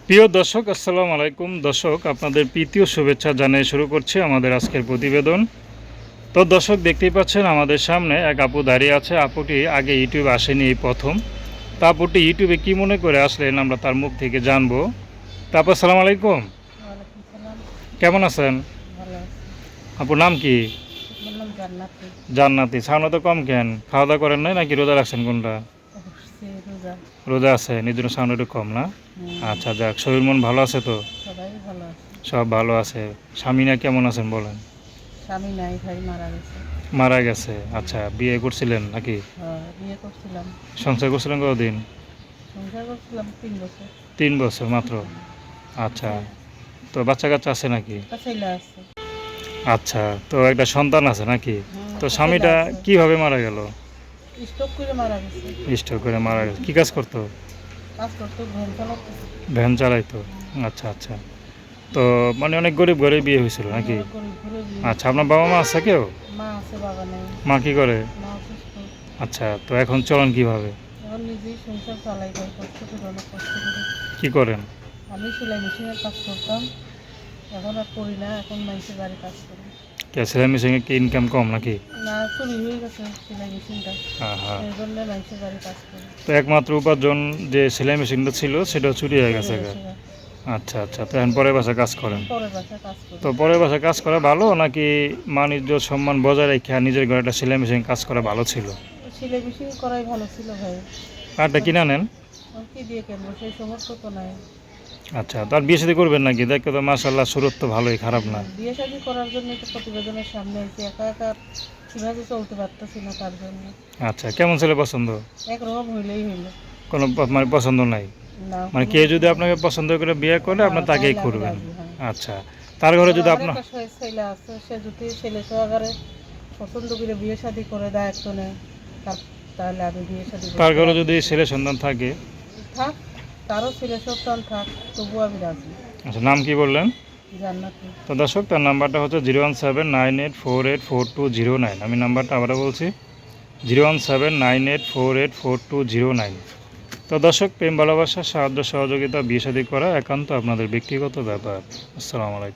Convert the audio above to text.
প্রিয় দর্শক, আসসালামু আলাইকুম। দর্শক, আপনাদের প্রীতি ও শুভেচ্ছা জানিয়ে শুরু করছি আমাদের আজকের প্রতিবেদন। তো দর্শক, দেখতেই পাচ্ছেন আমাদের সামনে এক আপু দাঁড়িয়ে আছে। আপুটি আগে ইউটিউবে আসেনি, এই প্রথম। তা আপুটি ইউটিউবে কি মনে করে আসলেন আমরা তার মুখ থেকে জানবো। তারপর আসসালামু আলাইকুম, ওয়ালাইকুম সালাম। কেমন আছেন? ভালো আছি। আপুর নাম কি? আমার নাম জান্নাতি। জান্নাতি। সাউন্ড তো কম কেন? খাওয়া দাওয়া করেন নাই নাকি রোজা রাখছেন? কোনটা? অবশ্যই রোজা। রোজা আছে, নিজের সাউন্ড একটু কম না? আচ্ছা, যাক, শরীর মন ভালো আছে তো? সবাই ভালো আছে। সব ভালো আছে। স্বামীনা কেমন আছেন বলেন? স্বামী নাই, ভাই মারা গেছে। মারা গেছে। আচ্ছা, বিয়ে করছিলেন নাকি? বিয়ে করছিলাম। সংসার করছিলেন কতদিন? সংসার করছিলাম 3 বছর। 3 বছর মাত্র? আচ্ছা, তো বাচ্চা কাচ্চা আছে নাকি? একটা ছেলে আছে। আচ্ছা, তো একটা সন্তান আছে নাকি? তো একটা ছেলে স্বামীটা আছে। কিভাবে মারা গেল? স্ট্রোক করে মারা গেছে। স্ট্রোক করে মারা গেছে। কি কাজ করতো? কাজ করতো, ভ্যান চালাতো। ভ্যান চালাইতো। আচ্ছা আচ্ছা। তো মানে অনেক গরিব ঘরে বিয়ে হয়েছিল নাকি? অনেক গরিব ঘরে বিয়ে। আচ্ছা, আপনার বাবা মা আছে কেউ? মা আছে, বাবা নেই। মা কি করে? মা অসুস্থ। আচ্ছা, তো এখন চলেন কিভাবে? এখন নিজেই সংসার চালাই, ভাই কষ্ট করে, অনেক কষ্ট করে। কি করেন? আমি সেলাই মেশিনের কাজ করতাম, এখন আর করি না। এখন মানুষের বাড়ি কাজ করি। সেলাই মেশিনে কি ইনকাম কম নাকি? না, চুরি হয়ে গেছে সেলাই মেশিনটা। হ্যাঁ হ্যাঁ। এই জন্য মানুষের বাড়ি কাজ করি। তো একমাত্র উপার্জন যে সেলাই মেশিনটা ছিল সেটা চুরি হয়ে গেছে। চলে গেছে গা। আচ্ছা আচ্ছা, তো এখন পরের বাসায় কাজ করেন? পরের বাসায় কাজ করি। তো পরের বাসায় কাজ করা ভালো নাকি মান ইজ্জত সম্মান বজায় রেখে নিজের ঘরে একটা সেলাই মেশিন কাজ করা ভালো ছিল? সেলাই মেশিন করাই ভালো ছিল ভাই। কারটা কিনা নেন। আর কি দিয়ে কিনবো, সেই সমর্থ তো নাই। আচ্ছা, তার বিয়ে শাদী করবেন নাকি? দেখে তো মাশাআল্লাহ সুরত তো ভালোই, খারাপ না। বিয়ে শাদী করার জন্য তো প্রতিবেদনের সামনে এসে একা একা কীভাবে চলতে পারতেছি না, তার জন্য। আচ্ছা, কেমন ছেলে পছন্দ? একরকম হইলেই হইলো। কোনো মানে পছন্দ নাই? না, মানে কোনো কে যদি পছন্দ আপনাকে পছন্দ করে বিয়ে করে হ্যাঁ, আপনার তাকেই তাহলে আমি করবেন? রাজি, হ্যাঁ। আচ্ছা, তার ঘরে যদি আমার আপনার একটা ছেলে আছে, সে যদি ছেলে সহকারে পছন্দ করে বিয়ে শাদী করে দায়িত্ব নেয়, তাহলে আমি বিয়ে শাদী তার করতে ঘরে রাজি। যদি ছেলে সন্তান থাকে? থাক, তারও ছেলে সন্তান থাক, তবুও আমি রাজি। আচ্ছা, নাম কি বললেন? জান্নাতি। তো দর্শক, তার নাম্বারটা হচ্ছে 01798484209। আমি নাম্বারটা আবারও বলছি, 01798484209। তো দর্শক, প্রেম ভালোবাসা সাহায্য সহযোগিতা বিয়ে শাদী করা একান্ত আপনাদের ব্যক্তিগত ব্যাপার। আসসালামু আলাইকুম।